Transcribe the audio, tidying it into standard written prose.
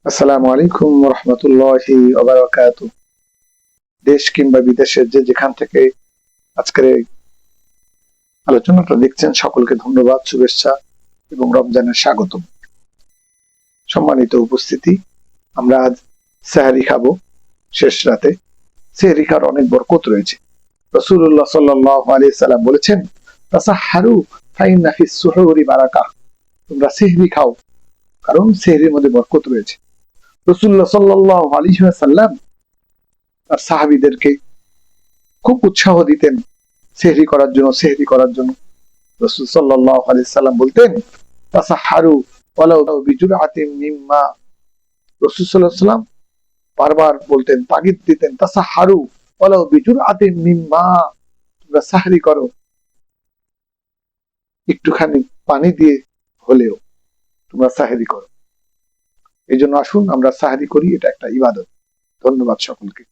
আসসালামু আলাইকুম রহমতুল্লাহি ওয়া বারাকাতুহু। দেশ কিংবা বিদেশের যে যেখান থেকে আজকের এই আলোচনাটা দেখছেন সকলকে ধন্যবাদ, শুভেচ্ছা এবং রমজানের স্বাগতম। সম্মানিত উপস্থিতি, আমরা আজ সেহরি খাবো শেষ রাতে। সেহরি খাওয়ার অনেক বরকত রয়েছে। রাসূলুল্লাহ সাল্লাল্লাহু আলাইহি সাল্লাম বলেছেন, তাসাহহারু ফাইন্না ফিস সুহুরি বারাকাহ। তোমরা সেহরি খাও, কারণ সেহরির মধ্যে বরকত রয়েছে। রাসূলুল্লাহ সাল্লাল্লাহু আলাইহি ওয়াসাল্লাম তার সাহাবীদেরকে খুব উৎসাহ দিতেন সেহরি করার জন্য। রাসূল সাল্লাল্লাহু আলাইহি সাল্লাম বলতেন, তাসাহহারু ওয়ালাউ বিজুরআতিন মিম্মা। রাসূল সাল্লাল্লাহু আলাইহি সাল্লাম বারবার বলতেন, তাগিদ দিতেন, তাসাহহারু ওয়ালাউ বিজুরআতিন মিম্মা। তোমরা সাহরি করো, একটুখানি পানি দিয়ে হলেও তোমরা সাহরি করো। এই জন্য আসুন আমরা সাহরি করি, এটা একটা ইবাদত। ধন্যবাদ সকলকে।